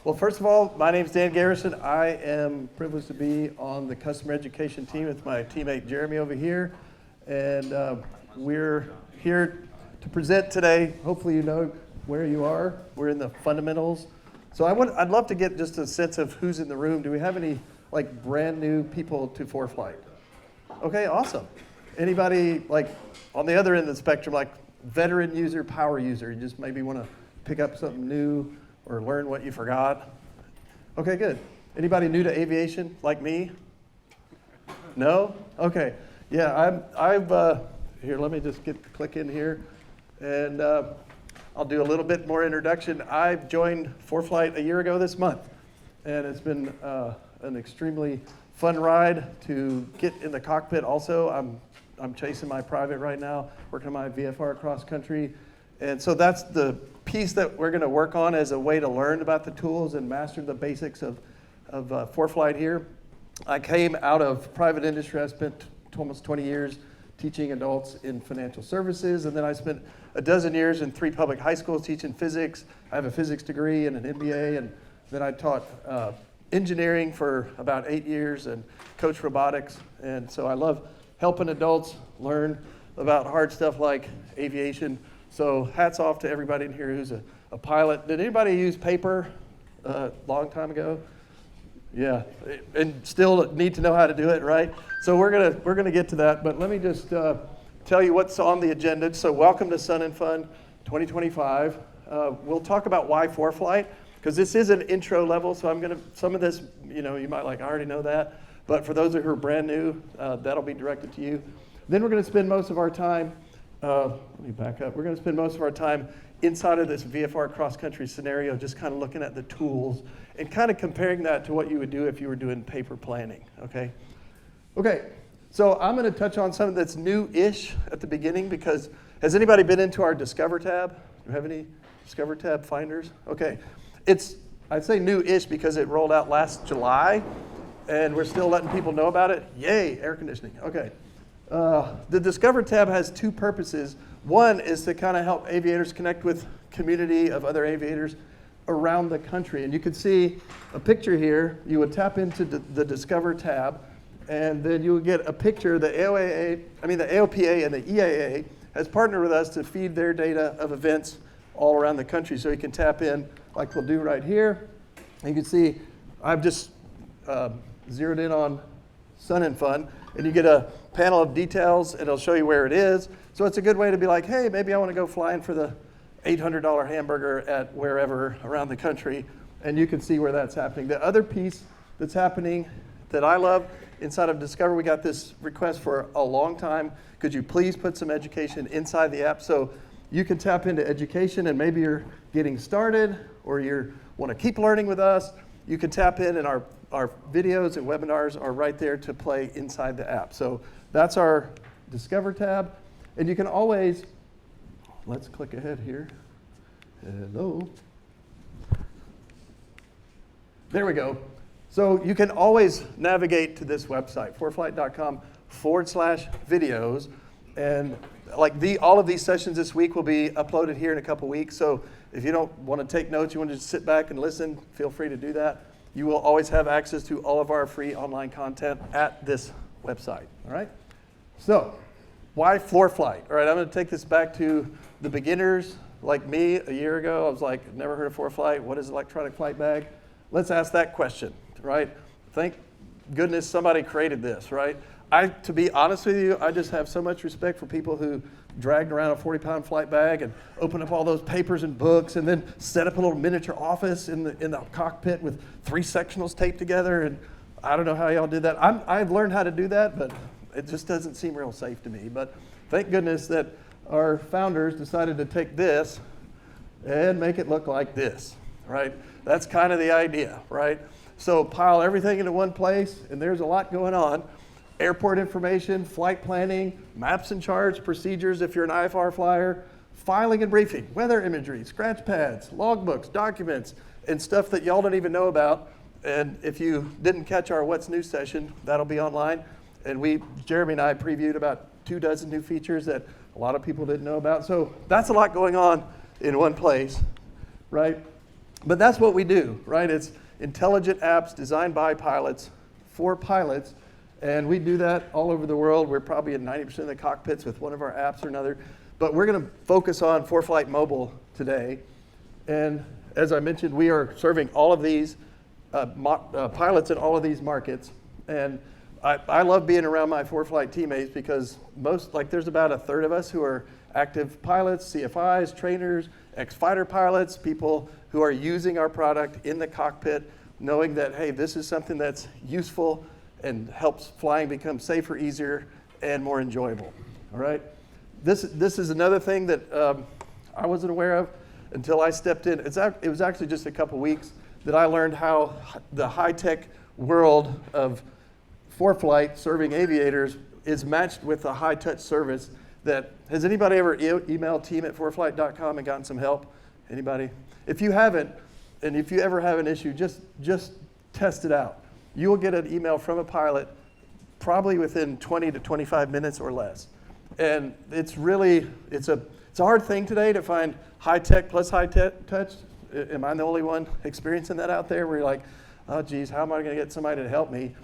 Well, first of all, my name's Dan Garrison. I am privileged to be on the customer education team with my teammate Jeremy over here. And we're here to present today. Hopefully you know where you are. We're in the fundamentals. So I'd love to get just a sense of who's in the room. Do we have any like brand new people to ForeFlight? Okay, awesome. Anybody like on the other end of the spectrum, like veteran user, power user, you just maybe want to pick up something new or learn what you forgot? Okay, good. Anybody new to aviation like me? No? Okay. Yeah, I've here, let me just click in here, and I'll do a little bit more introduction. I've joined ForeFlight a year ago this month, and it's been an extremely fun ride to get in the cockpit. Also, I'm chasing my private right now, working on my VFR cross country, and so that's the piece that we're going to work on as a way to learn about the tools and master the basics of ForeFlight here. I came out of private industry. I spent almost 20 years teaching adults in financial services, and then I spent a dozen years in 3 public high schools teaching physics. I have a physics degree and an MBA, and then I taught engineering for about 8 years and coached robotics. And so I love helping adults learn about hard stuff like aviation. So hats off to everybody in here who's a pilot. Did anybody use paper a long time ago? Yeah, and still need to know how to do it, right? So we're gonna get to that, but let me just tell you what's on the agenda. So welcome to Sun and Fun 2025. We'll talk about why ForeFlight, because this is an intro level. So some of this, you might like, I already know that, but for those who are brand new, that'll be directed to you. Then we're gonna spend most of our time. Let me back up. We're going to spend most of our time inside of this VFR cross-country scenario, just kind of looking at the tools and kind of comparing that to what you would do if you were doing paper planning, okay? Okay, so I'm going to touch on something that's new-ish at the beginning, because has anybody been into our Discover tab? Do you have any Discover tab finders? Okay, I'd say new-ish because it rolled out last July, and we're still letting people know about it. Yay, air conditioning, okay. The Discover tab has 2 purposes. One is to kind of help aviators connect with community of other aviators around the country. And you can see a picture here. You would tap into the Discover tab, and then you would get a picture. The AOPA and the EAA has partnered with us to feed their data of events all around the country. So you can tap in like we'll do right here. And you can see I've just zeroed in on Sun and Fun, and you get a panel of details, and it'll show you where it is. So it's a good way to be like, hey, maybe I want to go flying for the $800 hamburger at wherever around the country, and you can see where that's happening. The other piece that's happening that I love inside of Discover, we got this request for a long time. Could you please put some education inside the app? So you can tap into education, and maybe you're getting started or you want to keep learning with us. You can tap in, and our videos and webinars are right there to play inside the app. So that's our Discover tab. And you can always, let's click ahead here. Hello. There we go. So you can always navigate to this website, foreflight.com/videos. And like all of these sessions this week will be uploaded here in a couple weeks. So if you don't want to take notes, you want to just sit back and listen, feel free to do that. You will always have access to all of our free online content at this website, all right? So, why ForeFlight? All right, I'm going to take this back to the beginners like me a year ago. I was like, never heard of ForeFlight. What is electronic flight bag? Let's ask that question, right? Thank goodness somebody created this, right? To be honest with you, I just have so much respect for people who dragged around a 40-pound flight bag and opened up all those papers and books and then set up a little miniature office in the cockpit with 3 sectionals taped together. And I don't know how y'all did that. I've learned how to do that, but it just doesn't seem real safe to me. But thank goodness that our founders decided to take this and make it look like this, right? That's kind of the idea, right? So pile everything into one place, and there's a lot going on. Airport information, flight planning, maps and charts, procedures if you're an IFR flyer, filing and briefing, weather imagery, scratch pads, logbooks, documents, and stuff that y'all don't even know about. And if you didn't catch our What's New session, that'll be online. And Jeremy and I previewed about 24 new features that a lot of people didn't know about. So that's a lot going on in one place, right? But that's what we do, right? It's intelligent apps designed by pilots for pilots, and we do that all over the world. We're probably in 90% of the cockpits with one of our apps or another. But we're going to focus on ForeFlight Mobile today. And as I mentioned, we are serving all of these pilots in all of these markets. And I love being around my ForeFlight teammates because there's about a third of us who are active pilots, CFIs, trainers, ex-fighter pilots, people who are using our product in the cockpit, knowing that, hey, this is something that's useful and helps flying become safer, easier, and more enjoyable. All right? This is another thing that I wasn't aware of until I stepped in. It was actually just a couple weeks that I learned how the high-tech world of ForeFlight serving aviators is matched with a high-touch service that, has anybody ever emailed team@foreflight.com and gotten some help? Anybody? If you haven't, and if you ever have an issue, just test it out. You will get an email from a pilot probably within 20 to 25 minutes or less. And it's a hard thing today to find high-tech plus high-touch. Am I the only one experiencing that out there where you're like, oh, geez, how am I going to get somebody to help me?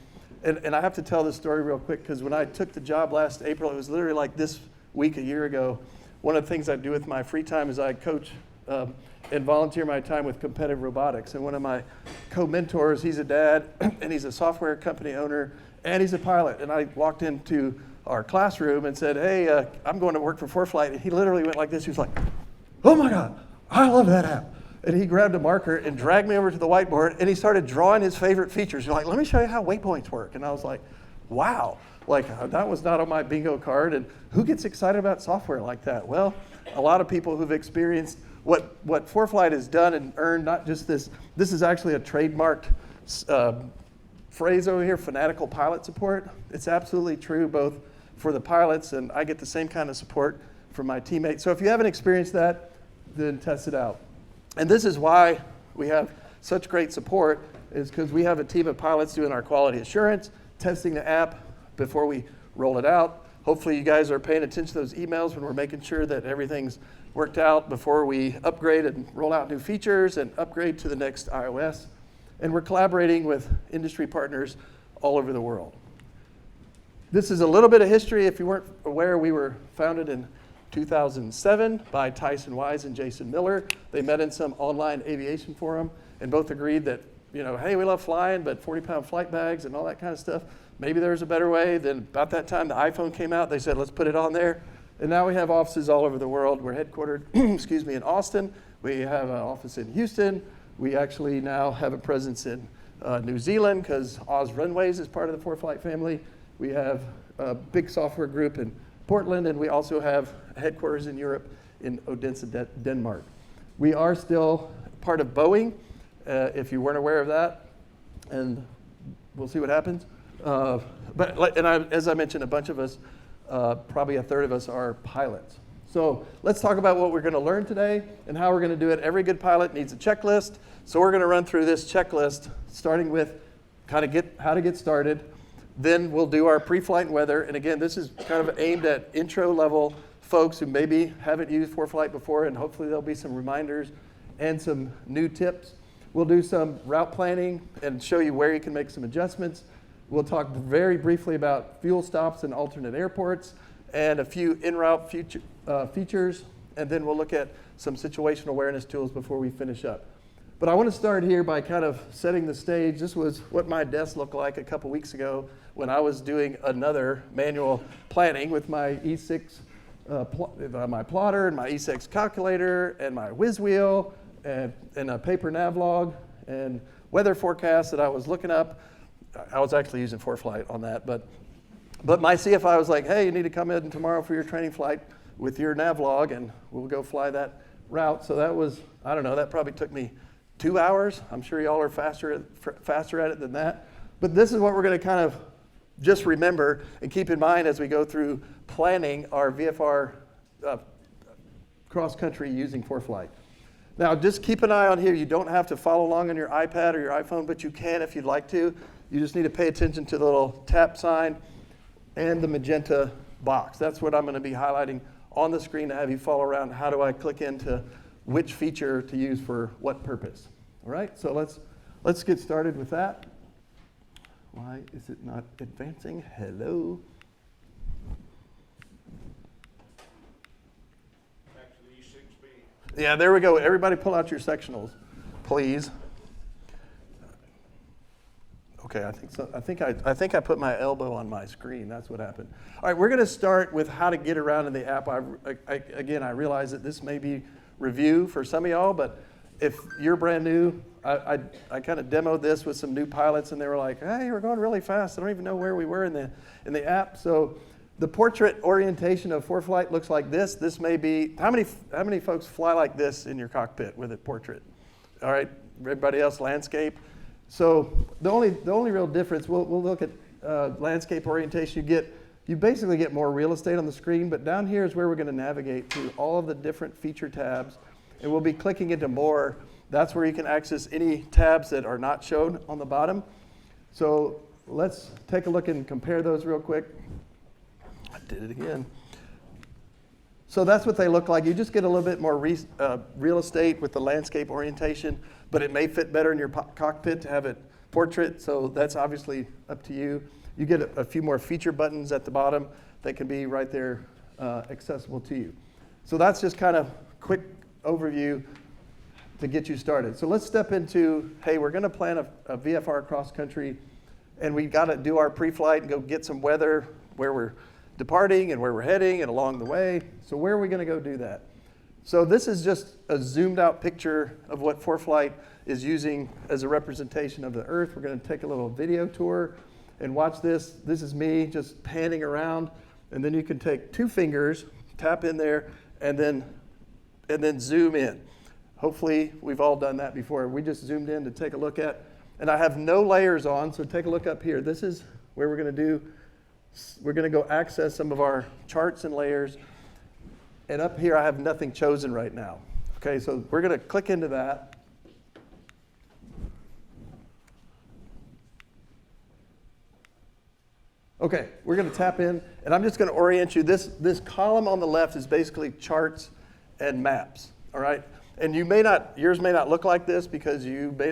And I have to tell this story real quick because when I took the job last April, it was literally like this week a year ago. One of the things I do with my free time is I coach and volunteer my time with competitive robotics. And one of my co-mentors, he's a dad, and he's a software company owner, and he's a pilot. And I walked into our classroom and said, hey, I'm going to work for ForeFlight. And he literally went like this. He was like, oh my God, I love that app. And he grabbed a marker and dragged me over to the whiteboard, and he started drawing his favorite features. He's like, let me show you how waypoints work. And I was like, wow, that was not on my bingo card. And who gets excited about software like that? Well, a lot of people who've experienced what ForeFlight has done and earned, not just this is actually a trademarked phrase over here, fanatical pilot support. It's absolutely true both for the pilots, and I get the same kind of support from my teammates. So if you haven't experienced that, then test it out. And this is why we have such great support, is because we have a team of pilots doing our quality assurance, testing the app before we roll it out. Hopefully you guys are paying attention to those emails when we're making sure that everything's worked out before we upgrade and roll out new features and upgrade to the next iOS. And we're collaborating with industry partners all over the world. This is a little bit of history. If you weren't aware, we were founded in 2007 by Tyson Wise and Jason Miller. They met in some online aviation forum and both agreed that, hey, we love flying, but 40-pound flight bags and all that kind of stuff, maybe there's a better way. Then about that time, the iPhone came out. They said, let's put it on there. And now we have offices all over the world. We're headquartered, in Austin. We have an office in Houston. We actually now have a presence in New Zealand because Oz Runways is part of the ForeFlight family. We have a big software group in Portland, and we also have headquarters in Europe in Odense, Denmark. We are still part of Boeing, if you weren't aware of that, and we'll see what happens. As I mentioned, a bunch of us, probably a third of us, are pilots. So let's talk about what we're going to learn today and how we're going to do it. Every good pilot needs a checklist, so we're going to run through this checklist, starting with how to get started. Then we'll do our pre-flight and weather. And again, this is kind of aimed at intro-level folks who maybe haven't used ForeFlight before, and hopefully there'll be some reminders and some new tips. We'll do some route planning and show you where you can make some adjustments. We'll talk very briefly about fuel stops and alternate airports and a few en-route features. And then we'll look at some situational awareness tools before we finish up. But I want to start here by kind of setting the stage. This was what my desk looked like a couple weeks ago when I was doing another manual planning with my E6, my plotter and my E6 calculator and my whiz wheel and a paper nav log and weather forecast that I was looking up. I was actually using ForeFlight on that, but my CFI was like, hey, you need to come in tomorrow for your training flight with your nav log, and we'll go fly that route. So that was, I don't know, that probably took me 2 hours. I'm sure y'all are faster at it than that. But this is what we're going to kind of just remember and keep in mind as we go through planning our VFR cross-country using ForeFlight. Now, just keep an eye on here. You don't have to follow along on your iPad or your iPhone, but you can if you'd like to. You just need to pay attention to the little tap sign and the magenta box. That's what I'm going to be highlighting on the screen to have you follow around. How do I click into which feature to use for what purpose? All right, so let's get started with that. Why is it not advancing? Hello. Actually, E6B. Yeah, there we go. Everybody pull out your sectionals, please. Okay, I think so. I think I put my elbow on my screen. That's what happened. All right, we're going to start with how to get around in the app. Again, I realize that this may be review for some of y'all, but if you're brand new, I kind of demoed this with some new pilots, and they were like, "Hey, we're going really fast. I don't even know where we were in the app." So the portrait orientation of ForeFlight looks like this. This may be how many folks fly like this in your cockpit with a portrait? All right, everybody else landscape. So the only real difference, we'll look at landscape orientation. You basically get more real estate on the screen, but down here is where we're going to navigate to all of the different feature tabs, and we'll be clicking into more. That's where you can access any tabs that are not shown on the bottom. So let's take a look and compare those real quick. I did it again. So that's what they look like. You just get a little bit more real estate with the landscape orientation, but it may fit better in your cockpit to have it portrait, so that's obviously up to you. You get a few more feature buttons at the bottom that can be right there accessible to you. So that's just kind of quick overview to get you started. So let's step into, hey, we're going to plan a VFR cross country, and we got to do our pre-flight and go get some weather where we're departing and where we're heading and along the way. So where are we going to go do that? So this is just a zoomed out picture of what ForeFlight is using as a representation of the Earth. We're going to take a little video tour and watch this. This is me just panning around, and then you can take two fingers, tap in there, and then zoom in. Hopefully we've all done that before. We just zoomed in to take a look at, and I have no layers on, so take a look up here. This is where we're going to go access some of our charts and layers. And up here, I have nothing chosen right now. Okay, so we're going to click into that. Okay, we're going to tap in, and I'm just going to orient you. This column on the left is basically charts and maps, all right? And yours may not look like this because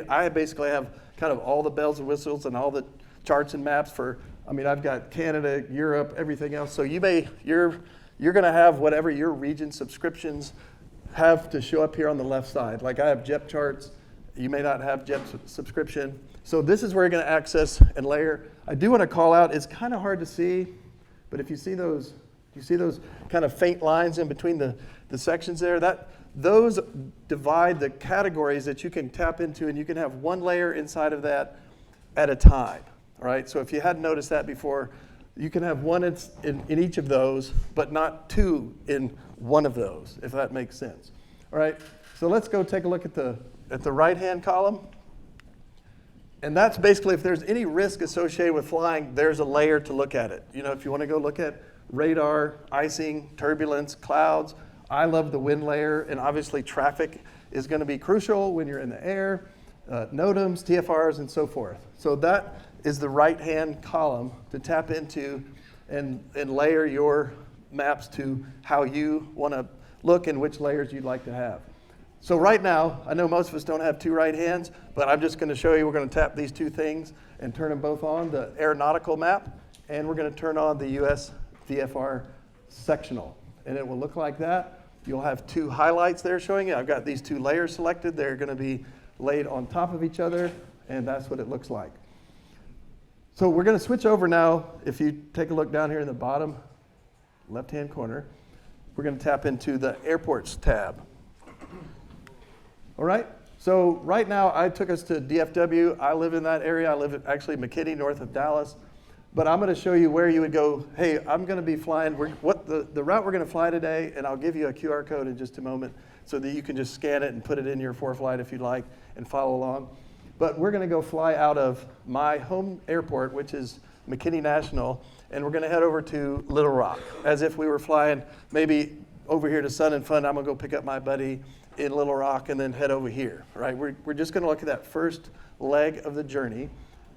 I basically have kind of all the bells and whistles and all the charts and maps I've got Canada, Europe, everything else. So you're going to have whatever your region subscriptions have to show up here on the left side. Like I have JEP charts. You may not have JEP subscription. So this is where you're going to access and layer. I do want to call out, it's kind of hard to see, but if you see those kind of faint lines in between the sections there, those divide the categories that you can tap into, and you can have one layer inside of that at a time. All right, so if you hadn't noticed that before, you can have one in each of those, but not two in one of those, if that makes sense. All right, so let's go take a look at the right-hand column. And that's basically if there's any risk associated with flying, there's a layer to look at it. You know, if you want to go look at radar, icing, turbulence, clouds, I love the wind layer, and obviously traffic is going to be crucial when you're in the air, NOTAMs, TFRs, and so forth. So that is the right-hand column to tap into and layer your maps to how you want to look and which layers you'd like to have. So right now, I know most of us don't have two right hands, but I'm just going to show you, we're going to tap these two things and turn them both on, the aeronautical map, and we're going to turn on the US VFR sectional. And it will look like that. You'll have two highlights there showing you. I've got these two layers selected. They're going to be laid on top of each other, and that's what it looks like. So we're going to switch over now. If you take a look down here in the bottom left-hand corner, we're going to tap into the airports tab. All right, so right now I took us to DFW. I live in that area. I live actually in McKinney, north of Dallas. But I'm going to show you where you would go, hey, I'm going to be flying, the route we're going to fly today, and I'll give you a QR code in just a moment so that you can just scan it and put it in your ForeFlight if you'd like and follow along. But we're going to go fly out of my home airport, which is McKinney National, and we're going to head over to Little Rock, as if we were flying maybe over here to Sun and Fun. I'm going to go pick up my buddy in Little Rock and then head over here, right? We're just going to look at that first leg of the journey,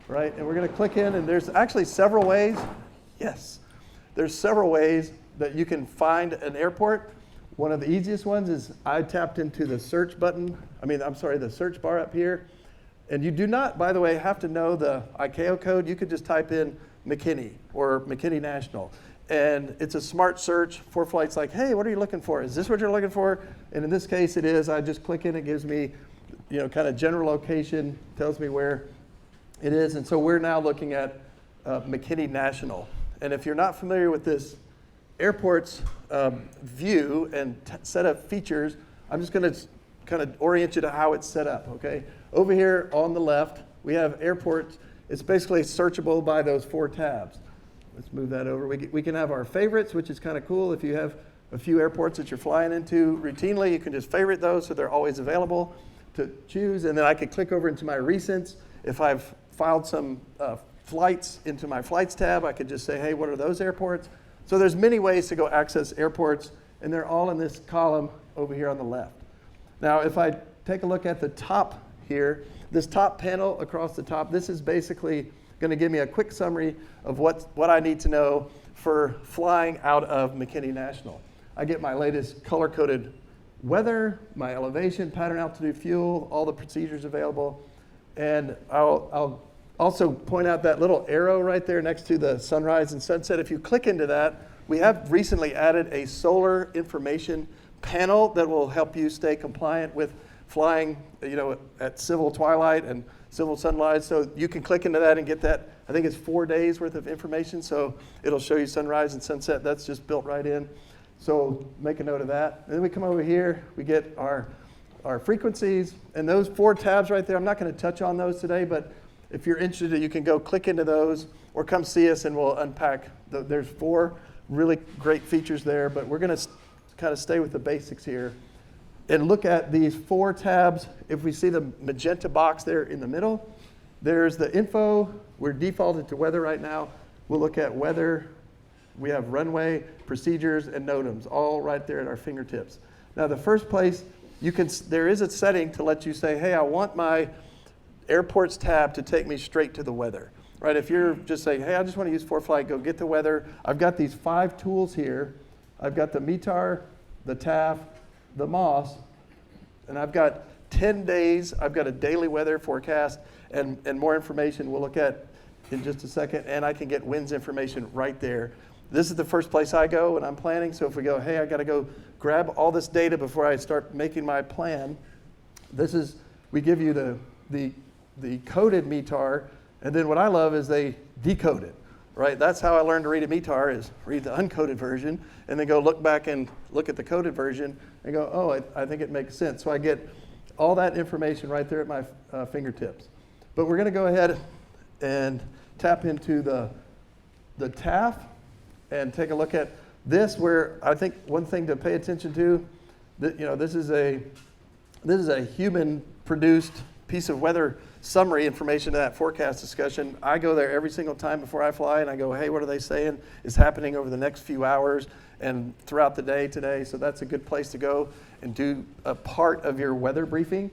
right? And we're going to click in, and there's actually several ways. Yes, there's several ways that you can find an airport. one of the easiest ones is I tapped into the search button. The search bar up here. And you do not, by the way, have to know the ICAO code. You could just type in McKinney or McKinney National. And it's a smart search. ForeFlight's like, hey, what are you looking for? Is this what you're looking for? And in this case, it is. I just click in, it gives me, kind of general location, tells me where it is. And so we're now looking at McKinney National. And if you're not familiar with this airport's view and set of features, I'm just going to kind of orient you to how it's set up, okay? Over here on the left, we have airports. It's basically searchable by those 4 tabs. Let's move that over. We can have our favorites, which is kind of cool. If you have a few airports that you're flying into routinely, you can just favorite those so they're always available to choose. And then I could click over into my recents. If I've filed some flights into my flights tab, I could just say, hey, what are those airports? So there's many ways to go access airports, and they're all in this column over here on the left. Now, if I take a look at the top here, this top panel across the top, this is basically going to give me a quick summary of what I need to know for flying out of McKinney National. I get my latest color-coded weather, my elevation, pattern, altitude, fuel, all the procedures available. And I'll also point out that little arrow right there next to the sunrise and sunset. If you click into that, we have recently added a solar information panel that will help you stay compliant with flying, at civil twilight and civil sunrise. So you can click into that and get that. I think it's 4 days worth of information. So it'll show you sunrise and sunset. That's just built right in. So make a note of that. And then we come over here. We get our frequencies. And those 4 tabs right there, I'm not going to touch on those today. But if you're interested, you can go click into those or come see us and we'll unpack. There's 4 really great features there. But we're going to kind of stay with the basics here and look at these 4 tabs. If we see the magenta box there in the middle, there's the info. We're defaulted to weather right now. We'll look at weather. We have runway, procedures, and NOTAMs all right there at our fingertips. Now, the first place, there is a setting to let you say, hey, I want my airports tab to take me straight to the weather. Right? If you're just saying, hey, I just want to use ForeFlight, go get the weather. I've got these 5 tools here. I've got the METAR, the TAF, the MOS, and I've got 10 days. I've got a daily weather forecast and more information we'll look at in just a second, and I can get winds information right there. This is the first place I go when I'm planning, so if we go, hey, I got to go grab all this data before I start making my plan, we give you the coded METAR, and then what I love is they decode it. Right, that's how I learned to read a METAR, is read the uncoded version and then go look back and look at the coded version and go, oh, I think it makes sense. So I get all that information right there at my fingertips. But we're going to go ahead and tap into the TAF and take a look at this, where I think one thing to pay attention to, this is a human-produced piece of weather summary information to that forecast discussion. I go there every single time before I fly, and I go, hey, what are they saying is happening over the next few hours and throughout the day today? So that's a good place to go and do a part of your weather briefing.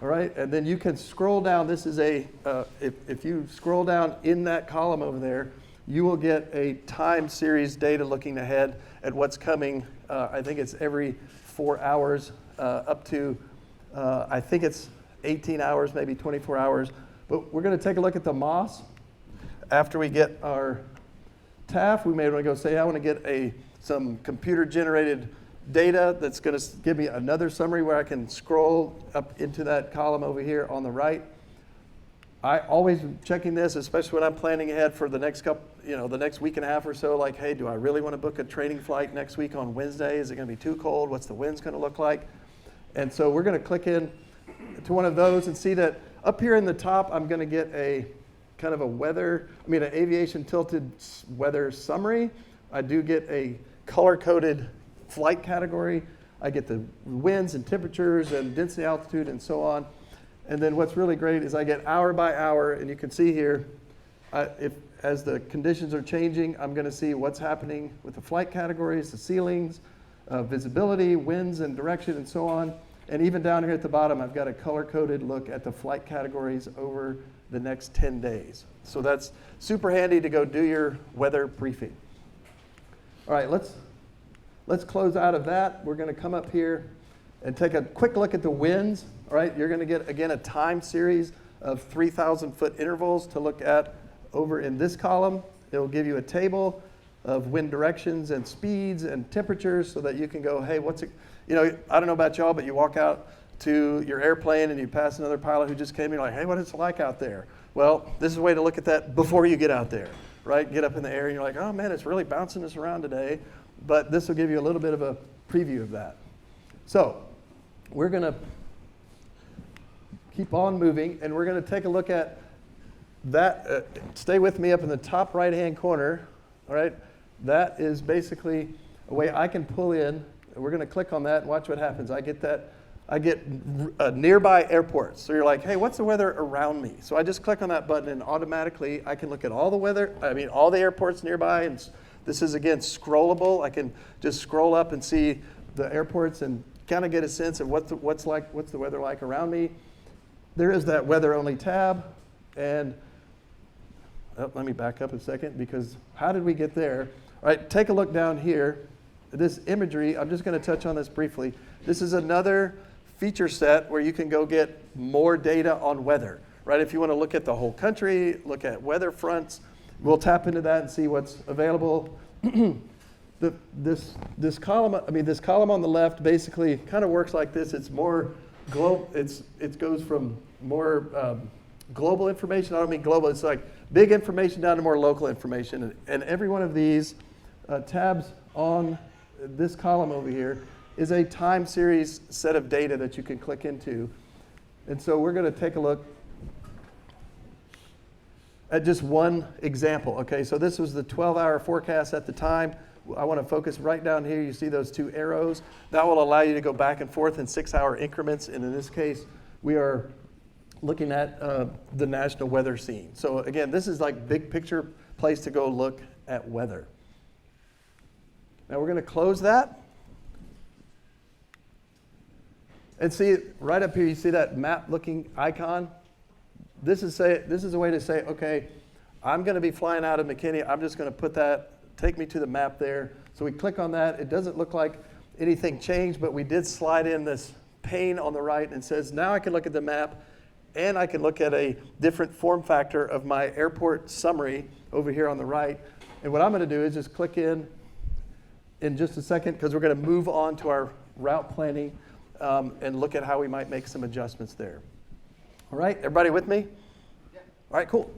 All right, and then you can scroll down. This is if you scroll down in that column over there, you will get a time series data looking ahead at what's coming. I think it's every 4 hours up to, I think it's 18 hours, maybe 24 hours. But we're going to take a look at the MOS. After we get our TAF, we may want to go say, I want to get some computer-generated data that's going to give me another summary where I can scroll up into that column over here on the right. I always am checking this, especially when I'm planning ahead for the next the next week and a half or so, like, hey, do I really want to book a training flight next week on Wednesday? Is it going to be too cold? What's the winds going to look like? And so we're going to click in to one of those and see that up here in the top, I'm going to get a kind of an aviation tilted weather summary. I do get a color-coded flight category. I get the winds and temperatures and density, altitude, and so on. And then what's really great is I get hour by hour, and you can see here, as the conditions are changing, I'm going to see what's happening with the flight categories, the ceilings, visibility, winds and direction, and so on. And even down here at the bottom, I've got a color-coded look at the flight categories over the next 10 days. So that's super handy to go do your weather briefing. All right, let's let's close out of that. We're going to come up here and take a quick look at the winds. All right, you're going to get, again, a time series of 3,000-foot intervals to look at over in this column. It'll give you a table of wind directions and speeds and temperatures so that you can go, hey, what's it, I don't know about y'all, but you walk out to your airplane and you pass another pilot who just came in, you're like, hey, what is it like out there? Well, this is a way to look at that before you get out there, right? Get up in the air and you're like, oh man, it's really bouncing us around today. But this will give you a little bit of a preview of that. So we're going to keep on moving, and we're going to take a look at that. Stay with me up in the top right-hand corner. All right, that is basically a way I can pull in. We're going to click on that and watch what happens. I get that. I get nearby airports. So you're like, hey, what's the weather around me? So I just click on that button, and automatically I can look at all the weather. All the airports nearby. And this is, again, scrollable. I can just scroll up and see the airports and kind of get a sense of what's the weather like around me. There is that weather-only tab, and let me back up a second, because how did we get there? All right, take a look down here. This imagery, I'm just going to touch on this briefly. This is another feature set where you can go get more data on weather, right? If you want to look at the whole country, look at weather fronts, we'll tap into that and see what's available. This column, this column on the left basically kind of works like this. It's more it goes from more global information. I don't mean global. It's like big information down to more local information. And every one of these tabs on this column over here is a time series set of data that you can click into. And so we're going to take a look at just one example. Okay, so this was the 12-hour forecast at the time. I want to focus right down here. You see those two arrows. That will allow you to go back and forth in 6-hour increments. And in this case, we are looking at the national weather scene. So again, this is like big picture place to go look at weather. Now we're going to close that. And see right up here, you see that map looking icon? This is a way to say, okay, I'm going to be flying out of McKinney. I'm just going to put that, take me to the map there. So we click on that. It doesn't look like anything changed, but we did slide in this pane on the right and says, now I can look at the map and I can look at a different form factor of my airport summary over here on the right. And what I'm going to do is just click in just a second, because we're going to move on to our route planning and look at how we might make some adjustments there. All right, everybody with me? Yeah. All right, cool.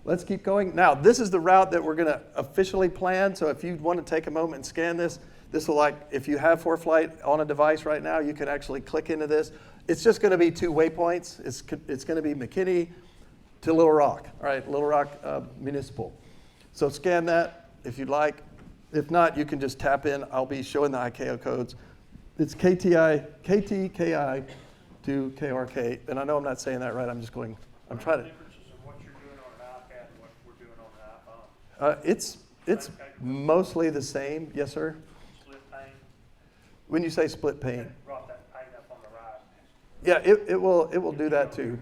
Let's keep going. Now, this is the route that we're going to officially plan. So if you want to take a moment and scan this, this will, like, if you have ForeFlight on a device right now, you can actually click into this. It's just going to be 2 waypoints. It's going to be McKinney to Little Rock. All right, Little Rock Municipal. So scan that if you'd like. If not, you can just tap in. I'll be showing the ICAO codes. It's KTKI to KRK. And I know I'm not saying that right. I'm trying to. Differences in what you're doing on an iPad and what we're doing on an iPhone. It's mostly the same. Yes, sir? Split pane. When you say split pane. Brought that pane up on the right. Yeah, it will do that too.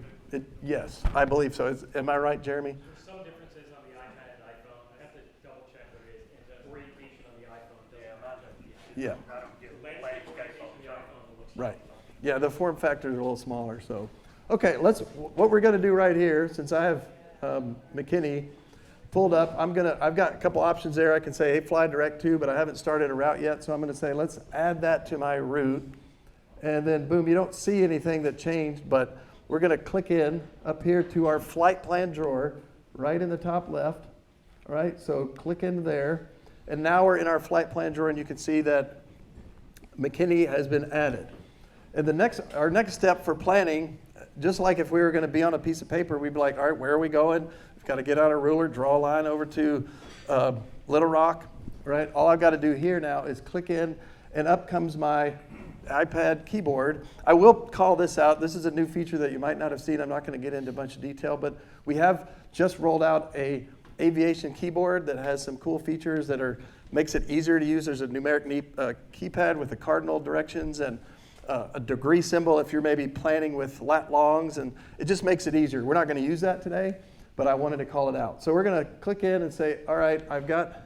Yes, I believe so. Am I right, Jeremy? There's some differences on the iPad and iPhone. I have to double check what it is. And the orientation on the iPhone doesn't match up. Yeah. I don't get The landscape landscape on on the the iPhone. iPhone looks Right. like Yeah, the form factors are a little smaller. So, okay, what we're going to do right here, since I have McKinney pulled up, I've got a couple options there. I can say, hey, fly direct to, but I haven't started a route yet. So I'm going to say, let's add that to my route. And then, boom, you don't see anything that changed, but we're going to click in up here to our flight plan drawer, right in the top left. All right, so click into there. And now we're in our flight plan drawer, and you can see that McKinney has been added. And our next step for planning, just like if we were going to be on a piece of paper, we'd be like, all right, where are we going? We've got to get out a ruler, draw a line over to Little Rock, right? All I've got to do here now is click in, and up comes my iPad keyboard. I will call this out. This is a new feature that you might not have seen. I'm not going to get into a bunch of detail, but we have just rolled out a aviation keyboard that has some cool features that makes it easier to use. There's a numeric keypad with the cardinal directions and a degree symbol if you're maybe planning with lat longs, and it just makes it easier. We're not going to use that today, but I wanted to call it out. So we're going to click in and say, all right, I've got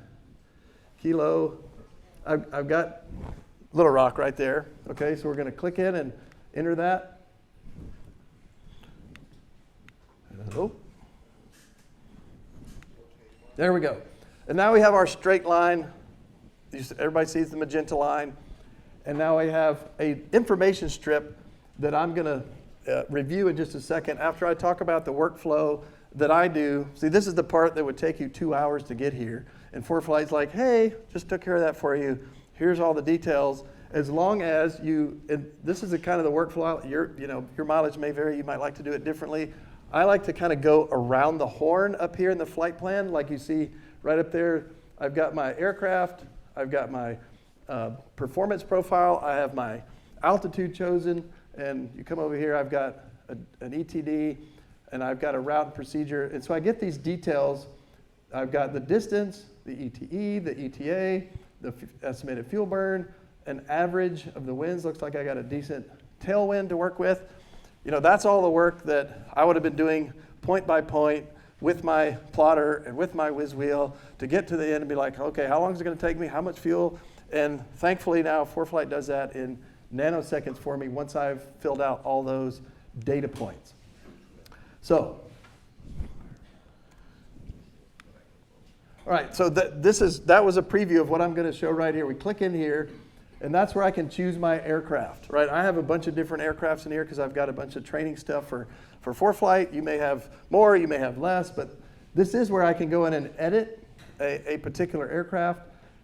Kilo I've got Little Rock right there. Okay, so we're going to click in and enter that. Oh. There we go. And now we have our straight line. Everybody sees the magenta line. And now we have an information strip that I'm going to review in just a second after I talk about the workflow that I do. See, this is the part that would take you 2 hours to get here. And ForeFlight's like, hey, just took care of that for you. Here's all the details. As long as you, and this is the kind of the workflow, your mileage may vary. You might like to do it differently. I like to kind of go around the horn up here in the flight plan, like you see right up there. I've got my aircraft. I've got my performance profile. I have my altitude chosen. And you come over here, I've got an ETD, and I've got a route and procedure. And so I get these details. I've got the distance, the ETE, the ETA, the estimated fuel burn, an average of the winds. Looks like I got a decent tailwind to work with. That's all the work that I would have been doing point by point with my plotter and with my whiz wheel to get to the end and be like, okay, how long is it going to take me? How much fuel? And thankfully now ForeFlight does that in nanoseconds for me once I've filled out all those data points. So, all right, so that was a preview of what I'm going to show right here. We click in here, and that's where I can choose my aircraft, right? I have a bunch of different aircrafts in here because I've got a bunch of training stuff for ForeFlight. You may have more, you may have less, but this is where I can go in and edit a particular aircraft,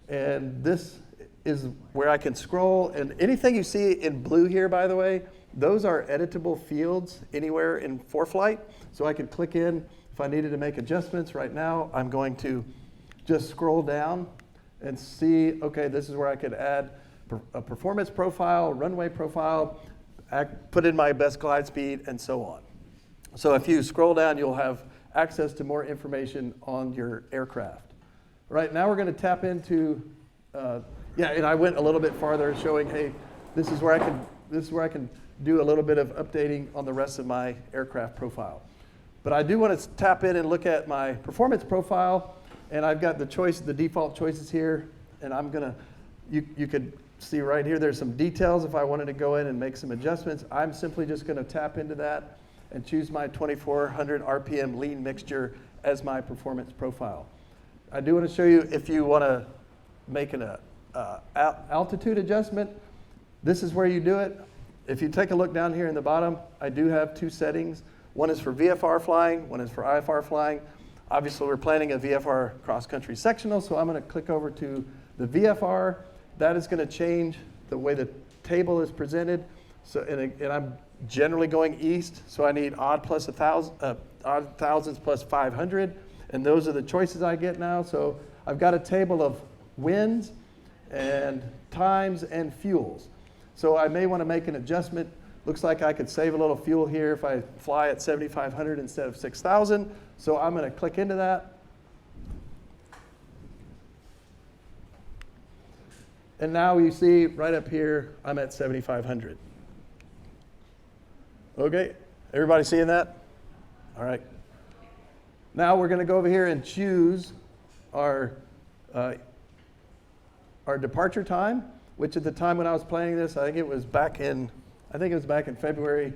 and this is where I can scroll. And anything you see in blue here, by the way, those are editable fields anywhere in ForeFlight. So I could click in if I needed to make adjustments. Right now, I'm going to just scroll down and see, okay, this is where I could add a performance profile, runway profile, put in my best glide speed, and so on. So if you scroll down, you'll have access to more information on your aircraft. Right now, we're going to tap into, and I went a little bit farther, showing, hey, this is where I can do a little bit of updating on the rest of my aircraft profile. But I do want to tap in and look at my performance profile, and I've got the default choices here, and I'm gonna, you could see right here, there's some details if I wanted to go in and make some adjustments. I'm simply just gonna tap into that and choose my 2400 RPM lean mixture as my performance profile. I do want to show you if you want to make an altitude adjustment, this is where you do it. If you take a look down here in the bottom, I do have two settings. One is for VFR flying, one is for IFR flying. Obviously, we're planning a VFR cross-country sectional, so I'm going to click over to the VFR. That is going to change the way the table is presented. So, and I'm generally going east, so I need odd thousands plus 500, and those are the choices I get now. So I've got a table of winds and times and fuels. So I may want to make an adjustment. Looks like I could save a little fuel here if I fly at 7,500 instead of 6,000. So I'm going to click into that. And now you see right up here, I'm at 7,500. Okay, everybody seeing that? All right. Now we're going to go over here and choose our departure time, which at the time when I was planning this, I think it was back in February.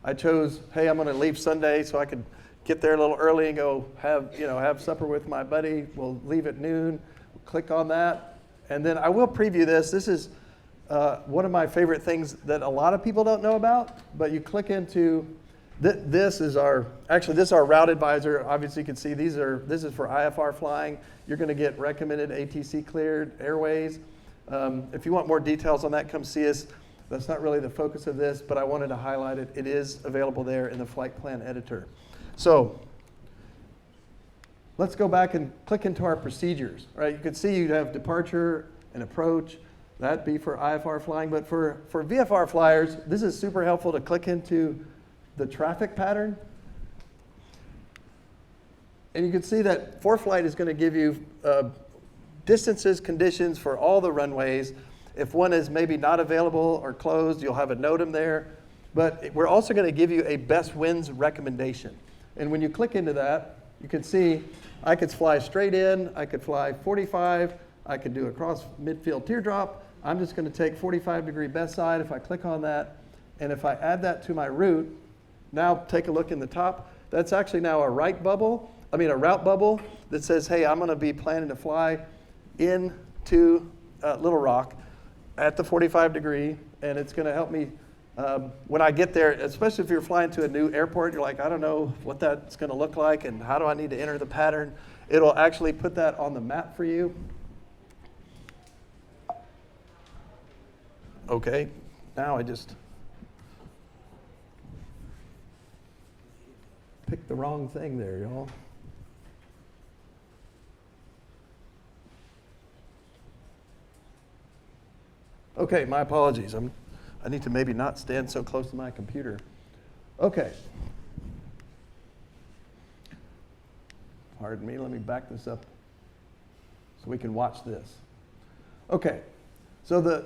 I chose, hey, I'm going to leave Sunday so I could get there a little early and go have supper with my buddy. We'll leave at noon. Click on that, and then I will preview this. This is one of my favorite things that a lot of people don't know about, but you click into this is our route advisor. Obviously, you can see this is for IFR flying. You're going to get recommended ATC cleared airways. If you want more details on that, come see us. That's not really the focus of this, but I wanted to highlight it. It is available there in the flight plan editor. So let's go back and click into our procedures. Right? You can see you have departure and approach. That'd be for IFR flying, but for VFR flyers, this is super helpful to click into the traffic pattern. And you can see that ForeFlight is going to give you distances, conditions for all the runways. If one is maybe not available or closed, you'll have a NOTAM there. But we're also going to give you a best winds recommendation. And when you click into that, you can see I could fly straight in, I could fly 45, I could do a cross midfield teardrop. I'm just going to take 45-degree best side. If I click on that, and if I add that to my route, now take a look in the top. That's actually now a route bubble that says, hey, I'm going to be planning to fly into Little Rock at the 45-degree, and it's going to help me when I get there, especially if you're flying to a new airport, you're like, I don't know what that's going to look like and how do I need to enter the pattern. It'll actually put that on the map for you. Okay, now I just picked the wrong thing there, y'all. Okay, my apologies. I need to maybe not stand so close to my computer. Okay. Pardon me, let me back this up so we can watch this. Okay, so the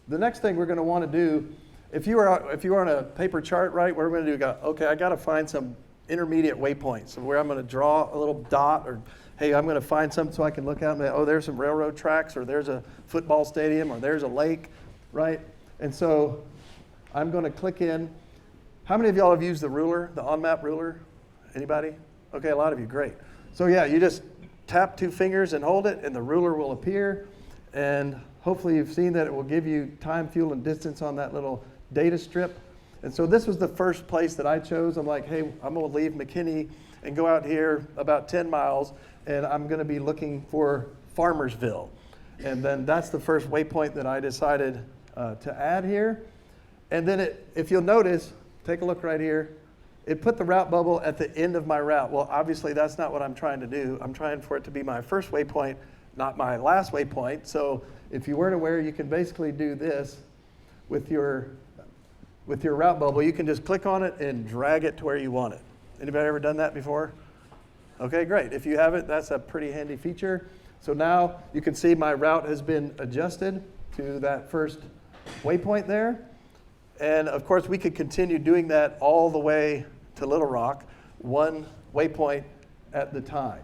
next thing we're going to want to do, if you are on a paper chart, right, what we're going to do, okay, I got to find some intermediate waypoints where I'm going to draw a little dot, or hey, I'm going to find something so I can look out and say, oh, there's some railroad tracks, or there's a football stadium, or there's a lake, right? And so I'm going to click in. How many of y'all have used the ruler, the on-map ruler? Anybody? Okay, a lot of you, great. So yeah, you just tap 2 fingers and hold it, and the ruler will appear. And hopefully you've seen that it will give you time, fuel, and distance on that little data strip. And so this was the first place that I chose. I'm like, hey, I'm going to leave McKinney and go out here about 10 miles, and I'm going to be looking for Farmersville. And then that's the first waypoint that I decided to add here. And then if you'll notice, take a look right here, it put the route bubble at the end of my route. Well, obviously that's not what I'm trying to do. I'm trying for it to be my first waypoint, not my last waypoint. So if you weren't aware, you can basically do this with your route bubble. You can just click on it and drag it to where you want it. Anybody ever done that before? Okay, great. If you haven't, that's a pretty handy feature. So now you can see my route has been adjusted to that first waypoint there. And of course, we could continue doing that all the way to Little Rock, one waypoint at the time.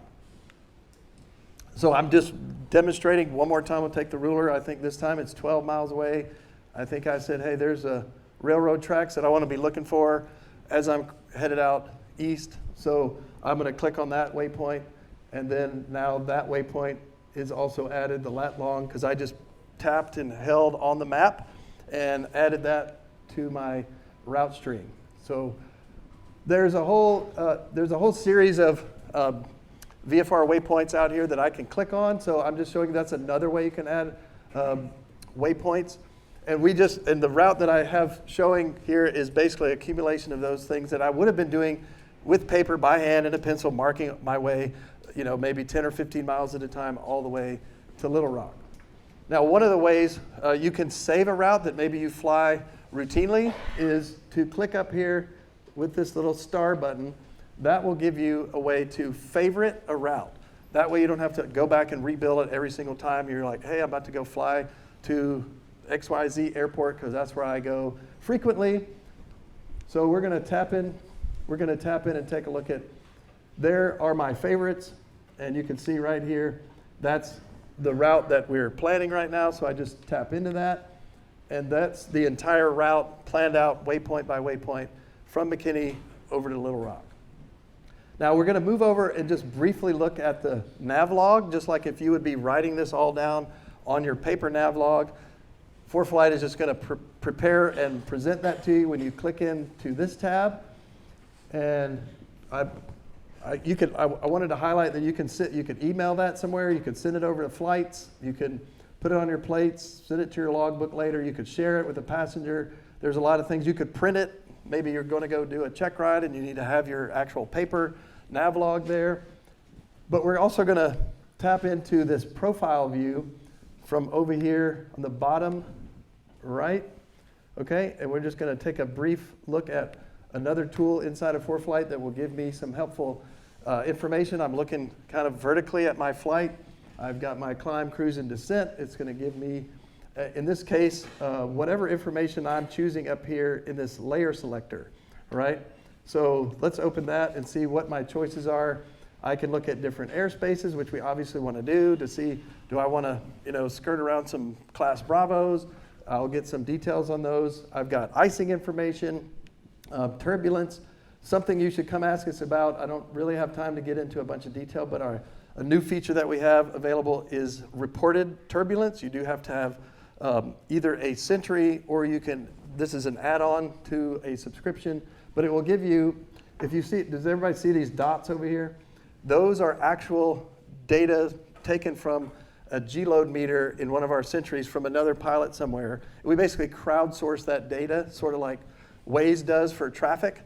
So I'm just demonstrating one more time. I'll take the ruler. I think this time it's 12 miles away. I think I said, hey, there's a railroad tracks that I want to be looking for as I'm headed out east. So I'm going to click on that waypoint. And then now that waypoint is also added, the lat long, because I just tapped and held on the map and added that to my route stream. So there's a whole series of VFR waypoints out here that I can click on. So I'm just showing you that's another way you can add waypoints. And the route that I have showing here is basically accumulation of those things that I would have been doing with paper by hand and a pencil, marking my way, maybe 10 or 15 miles at a time all the way to Little Rock. Now, one of the ways you can save a route that maybe you fly routinely is to click up here with this little star button. That will give you a way to favorite a route. That way you don't have to go back and rebuild it every single time. You're like, hey, I'm about to go fly to XYZ airport because that's where I go frequently. So we're going to tap in. We're going to tap in and take a look at, there are my favorites. And you can see right here, that's the route that we're planning right now. So I just tap into that. And that's the entire route planned out waypoint by waypoint from McKinney over to Little Rock. Now we're going to move over and just briefly look at the navlog, just like if you would be writing this all down on your paper navlog. ForeFlight is just going to prepare and present that to you when you click into this tab. And I wanted to highlight that you can email that somewhere, you can send it over to flights, you can put it on your plates, send it to your logbook later, you could share it with a passenger. There's a lot of things. You could print it. Maybe you're going to go do a check ride and you need to have your actual paper navlog there. But we're also going to tap into this profile view from over here on the bottom right. Okay, and we're just going to take a brief look at another tool inside of ForeFlight that will give me some helpful information. I'm looking kind of vertically at my flight. I've got my climb, cruise, and descent. It's going to give me, in this case, whatever information I'm choosing up here in this layer selector, right? So let's open that and see what my choices are. I can look at different airspaces, which we obviously want to do to see, do I want to, skirt around some Class Bravos? I'll get some details on those. I've got icing information, turbulence, something you should come ask us about. I don't really have time to get into a bunch of detail, but a new feature that we have available is reported turbulence. You do have to have either a Sentry or this is an add-on to a subscription, but it will give you, if you see, does everybody see these dots over here? Those are actual data taken from a G-load meter in one of our Sentries from another pilot somewhere. We basically crowdsource that data, sort of like Waze does for traffic,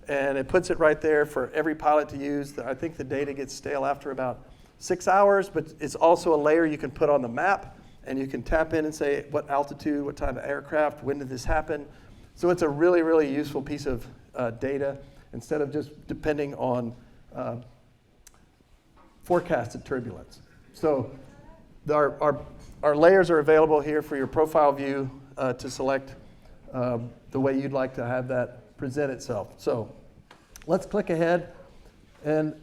and it puts it right there for every pilot to use. I think the data gets stale after about 6 hours, but it's also a layer you can put on the map, and you can tap in and say what altitude, what type of aircraft, when did this happen. So it's a really, really useful piece of data instead of just depending on forecasted turbulence. So our layers are available here for your profile view to select the way you'd like to have that present itself. So let's click ahead. And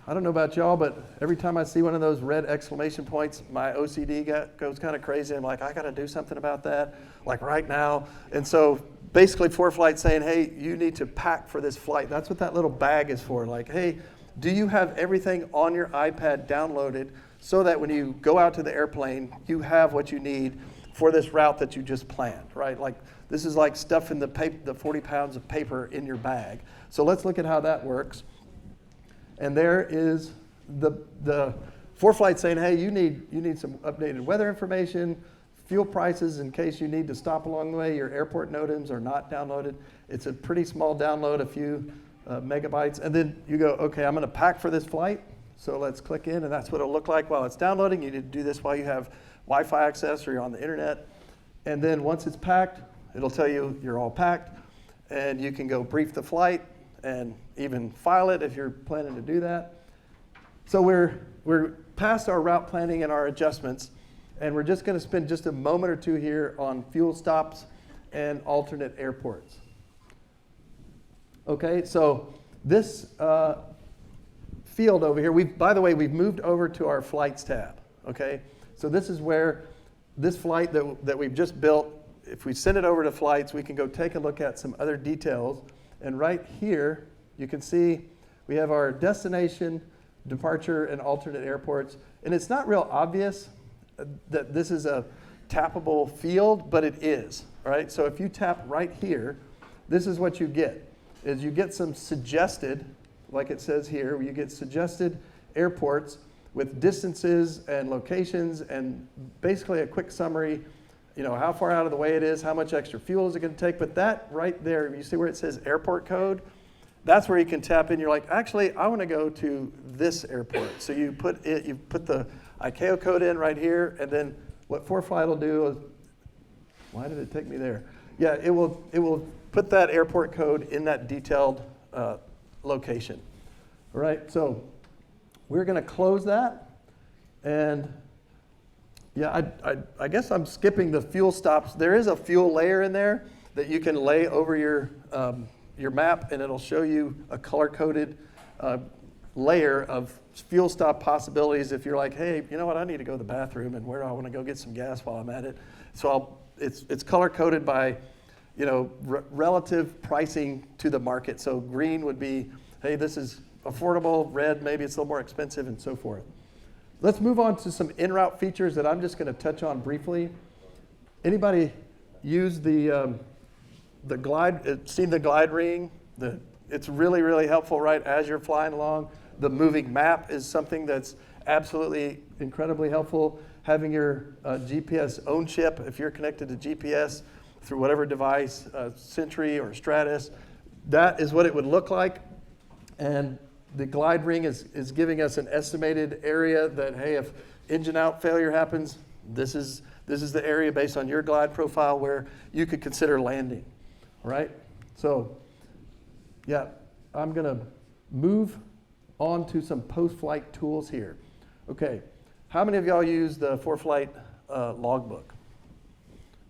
I don't know about y'all, but every time I see one of those red exclamation points, my OCD goes kind of crazy. I'm like, I got to do something about that, like right now. And so basically ForeFlight's saying, hey, you need to pack for this flight. That's what that little bag is for. Like, hey, do you have everything on your iPad downloaded so that when you go out to the airplane, you have what you need for this route that you just planned, right? Like this is like stuffing the 40 pounds of paper in your bag. So let's look at how that works. And there is the ForeFlight saying, hey, you need some updated weather information, fuel prices in case you need to stop along the way. Your airport NOTAMs are not downloaded. It's a pretty small download, a few megabytes. And then you go, okay, I'm going to pack for this flight. So let's click in, and that's what it'll look like while it's downloading. You need to do this while you have Wi-Fi access or you're on the internet. And then once it's packed, it'll tell you you're all packed, and you can go brief the flight and even file it if you're planning to do that. So we're past our route planning and our adjustments, and we're just going to spend just a moment or two here on fuel stops and alternate airports. Okay, so this field over here, by the way, we've moved over to our flights tab. Okay, so this is where this flight that we've just built, if we send it over to flights, we can go take a look at some other details. And right here, you can see we have our destination, departure, and alternate airports. And it's not real obvious that this is a tappable field, but it is, right? So if you tap right here, this is what you get, is you get some suggested, like it says here, you get suggested airports with distances and locations and basically a quick summary, how far out of the way it is, how much extra fuel is it going to take. But that right there, you see where it says airport code? That's where you can tap in. You're like, actually, I want to go to this airport. So you put the ICAO code in right here, and then what ForeFlight will do is, why did it take me there? Yeah, it will put that airport code in that detailed location. All right, so we're going to close that, and yeah, I guess I'm skipping the fuel stops. There is a fuel layer in there that you can lay over your map, and it'll show you a color-coded layer of fuel stop possibilities if you're like, hey, you know what, I need to go to the bathroom, and where do I want to go get some gas while I'm at it? So it's color-coded by, relative pricing to the market. So green would be, hey, this is affordable. Red, maybe it's a little more expensive, and so forth. Let's move on to some en-route features that I'm just going to touch on briefly. Anybody use the glide? Seen the glide ring? It's really, really helpful, right, as you're flying along. The moving map is something that's absolutely incredibly helpful. Having your GPS own chip, if you're connected to GPS through whatever device, Sentry or Stratus, that is what it would look like. And the glide ring is giving us an estimated area that, hey, if engine out failure happens, this is the area based on your glide profile where you could consider landing, all right? So, yeah, I'm going to move on to some post-flight tools here. Okay, how many of y'all use the ForeFlight logbook?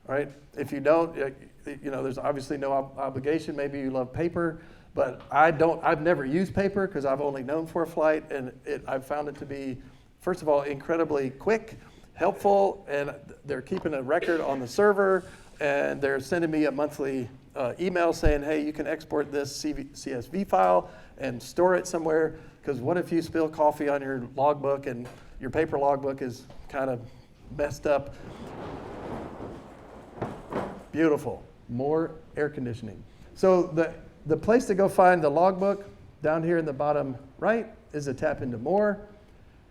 All right, if you don't, there's obviously no obligation. Maybe you love paper. But I've never used paper because I've only known ForeFlight, and I've found it to be, first of all, incredibly quick, helpful, and they're keeping a record on the server, and they're sending me a monthly email saying, hey, you can export this CSV file and store it somewhere, because what if you spill coffee on your logbook and your paper logbook is kind of messed up? Beautiful. More air conditioning. So the place to go find the logbook down here in the bottom right is to tap into more.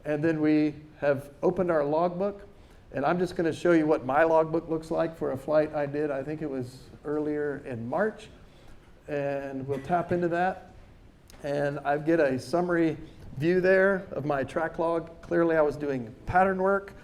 And then we have opened our logbook. And I'm just going to show you what my logbook looks like for a flight I did. I think it was earlier in March. And we'll tap into that. And I get a summary view there of my track log. Clearly I was doing pattern work.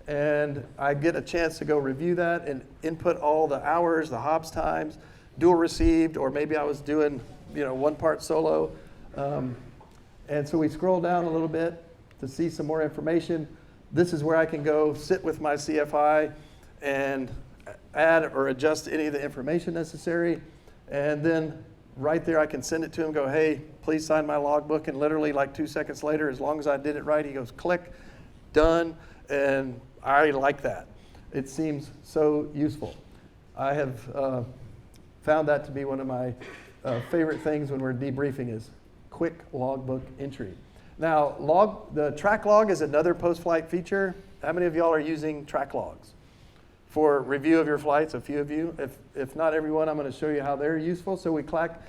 And I get a chance to go review that and input all the hours, the hops times, dual received, or maybe I was doing, one part solo. And so we scroll down a little bit to see some more information. This is where I can go sit with my CFI and add or adjust any of the information necessary. And then right there I can send it to him, go, hey, please sign my logbook. And literally like 2 seconds later, as long as I did it right, he goes, click, done. And I like that. It seems so useful. I have found that to be one of my favorite things when we're debriefing is quick logbook entry. Now, the track log is another post-flight feature. How many of y'all are using track logs for review of your flights? A few of you. If not everyone, I'm going to show you how they're useful. So we tap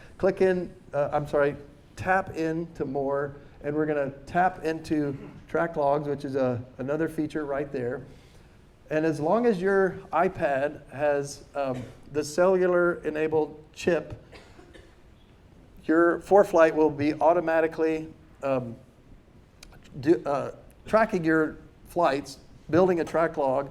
into more, and we're going to tap into track logs, which is another feature right there. And as long as your iPad has the cellular-enabled chip, your ForeFlight will be automatically tracking your flights, building a track log,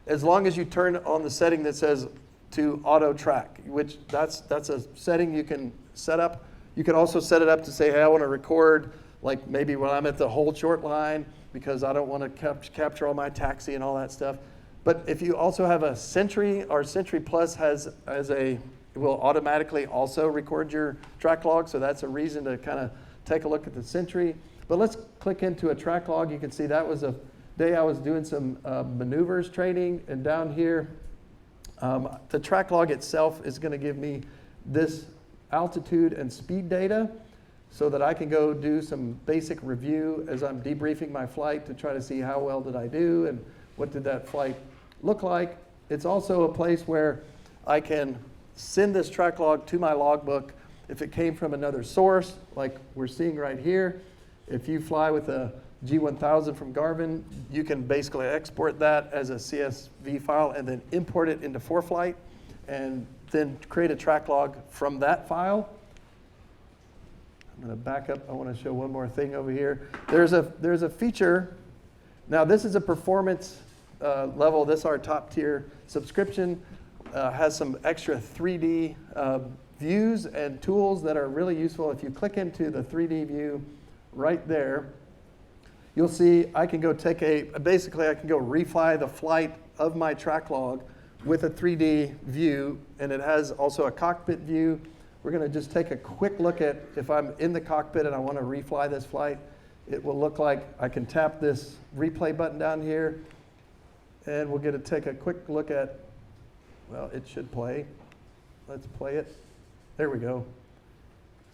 as long as you turn on the setting that says to auto track, which that's a setting you can set up. You can also set it up to say, hey, I want to record, like maybe when I'm at the hold short line, because I don't want to capture all my taxi and all that stuff. But if you also have a Sentry, or Sentry Plus it will automatically also record your track log, so that's a reason to kind of take a look at the Sentry. But let's click into a track log. You can see that was a day I was doing some maneuvers training, and down here, the track log itself is going to give me this altitude and speed data so that I can go do some basic review as I'm debriefing my flight to try to see how well did I do and what did that flight look like. It's also a place where I can send this track log to my logbook if it came from another source, like we're seeing right here. If you fly with a G1000 from Garmin, you can basically export that as a CSV file and then import it into ForeFlight and then create a track log from that file. I'm going to back up. I want to show one more thing over here. There's a feature. Now, this is a performance level. This is our top tier subscription. Has some extra 3D views and tools that are really useful. If you click into the 3D view right there, you'll see I can go basically I can go refly the flight of my track log with a 3D view, and it has also a cockpit view. We're going to just take a quick look at if I'm in the cockpit and I want to refly this flight. It will look like I can tap this replay button down here, and we'll get to take a quick look at, well, it should play. Let's play it. There we go.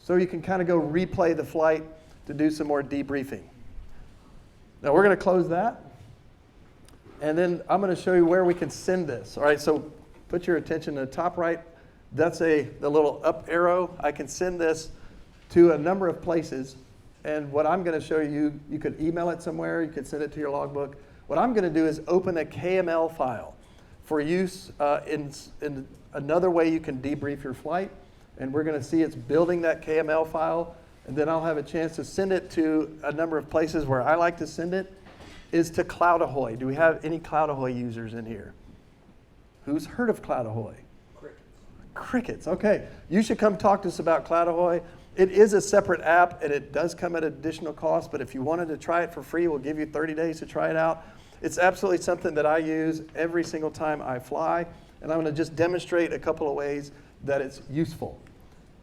So you can kind of go replay the flight to do some more debriefing. Now we're going to close that, and then I'm going to show you where we can send this. All right, so put your attention to the top right. That's the little up arrow. I can send this to a number of places, and what I'm going to show you, you could email it somewhere, you could send it to your logbook. What I'm going to do is open a KML file for use in another way you can debrief your flight, and we're going to see it's building that KML file, and then I'll have a chance to send it to a number of places. Where I like to send it is to CloudAhoy. Do we have any CloudAhoy users in here? Who's heard of CloudAhoy? Crickets, okay. You should come talk to us about CloudAhoy. It is a separate app, and it does come at additional cost, but if you wanted to try it for free, we'll give you 30 days to try it out. It's absolutely something that I use every single time I fly, and I'm going to just demonstrate a couple of ways that it's useful.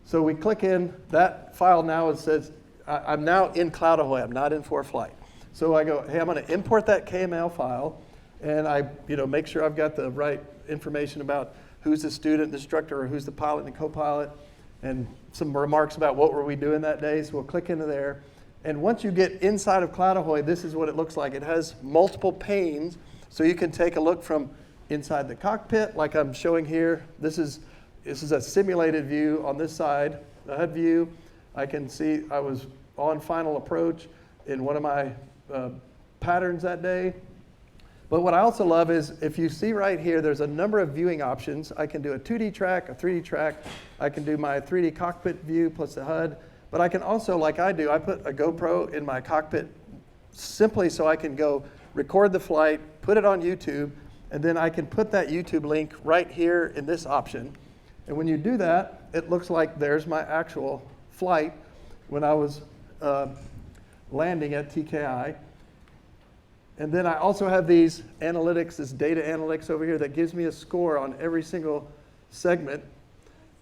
So we click in, that file now, it says, I'm now in Cloud Ahoy, I'm not in ForeFlight. So I go, hey, I'm gonna import that KML file, and I make sure I've got the right information about who's the student, the instructor, or who's the pilot and co-pilot, and some remarks about what were we doing that day. So we'll click into there. And once you get inside of Cloud Ahoy, this is what it looks like. It has multiple panes, so you can take a look from inside the cockpit, like I'm showing here. This is a simulated view on this side, the HUD view. I can see I was on final approach in one of my patterns that day. But what I also love is, if you see right here, there's a number of viewing options. I can do a 2D track, a 3D track. I can do my 3D cockpit view plus the HUD. But I can also, like I do, I put a GoPro in my cockpit simply so I can go record the flight, put it on YouTube, and then I can put that YouTube link right here in this option. And when you do that, it looks like there's my actual flight when I was landing at TKI. And then I also have these analytics, this data analytics over here that gives me a score on every single segment.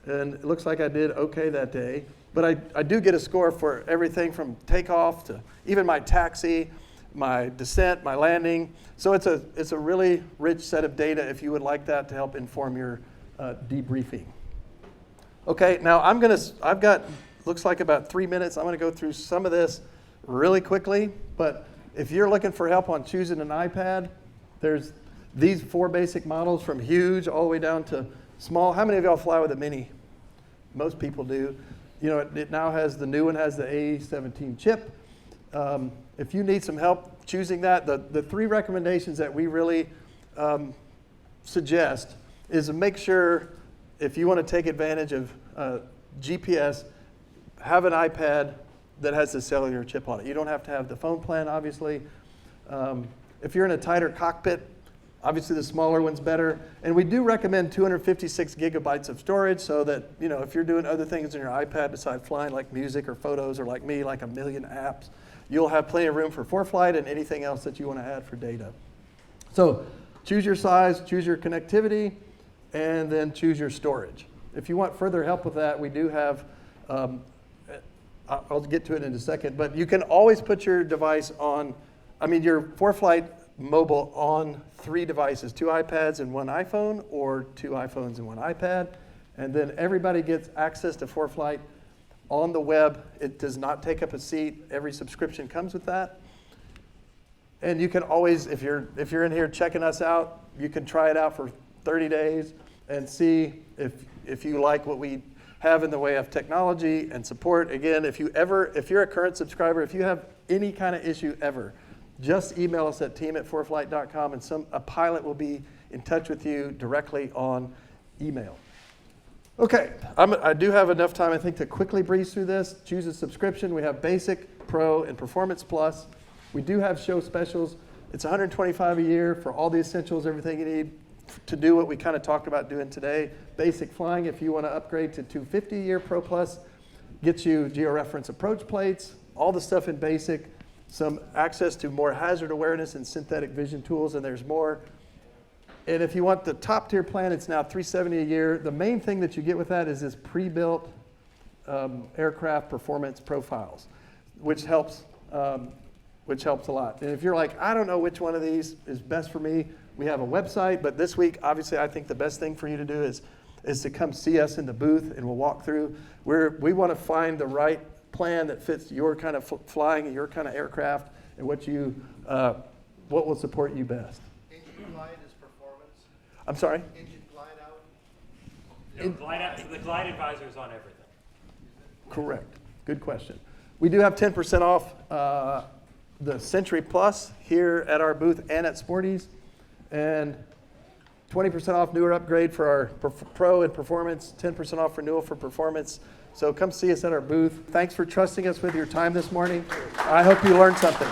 And it looks like I did okay that day. But I do get a score for everything from takeoff to even my taxi, my descent, my landing. So it's a really rich set of data if you would like that to help inform your debriefing. Okay, now I've got, looks like about 3 minutes. I'm gonna go through some of this really quickly, but if you're looking for help on choosing an iPad, there's these 4 basic models from huge all the way down to small. How many of y'all fly with a mini? Most people do. It now has, the new one has the A17 chip. If you need some help choosing that, the 3 recommendations that we really suggest is to make sure, if you want to take advantage of GPS, have an iPad that has the cellular chip on it. You don't have to have the phone plan, obviously. If you're in a tighter cockpit, obviously the smaller one's better. And we do recommend 256 gigabytes of storage so that, if you're doing other things in your iPad besides flying, like music or photos, or like me, like a million apps, you'll have plenty of room for ForeFlight and anything else that you want to add for data. So choose your size, choose your connectivity, and then choose your storage. If you want further help with that, we do have, I'll get to it in a second, but you can always put your device on, your ForeFlight mobile on 3 devices, 2 iPads and 1 iPhone, or 2 iPhones and 1 iPad. And then everybody gets access to ForeFlight on the web. It does not take up a seat. Every subscription comes with that. And you can always, if you're in here checking us out, you can try it out for 30 days and see if you like what we have in the way of technology and support. Again, if you're a current subscriber, if you have any kind of issue ever, just email us at team@foreflight.com, and a pilot will be in touch with you directly on email. Okay, I do have enough time, I think, to quickly breeze through this. Choose a subscription. We have Basic, Pro, and Performance Plus. We do have show specials. It's $125 a year for all the essentials, everything you need to do what we kind of talked about doing today. Basic flying, if you want to upgrade to $250 a year. Pro Plus gets you georeference approach plates, all the stuff in Basic, some access to more hazard awareness and synthetic vision tools, and there's more. And if you want the top tier plan, it's now $370 a year. The main thing that you get with that is this pre-built aircraft performance profiles, which helps a lot. And if you're like, I don't know which one of these is best for me, we have a website. But this week, obviously, I think the best thing for you to do is to come see us in the booth, and we'll walk through. We want to find the right plan that fits your kind of flying and your kind of aircraft, and what will support you best. Engine glide is performance. I'm sorry? Engine glide out. The glide advisor is on everything. Correct. Good question. We do have 10% off the Century Plus here at our booth and at Sporties, and 20% off newer upgrade for our Pro and Performance, 10% off renewal for Performance. So come see us at our booth. Thanks for trusting us with your time this morning. I hope you learned something.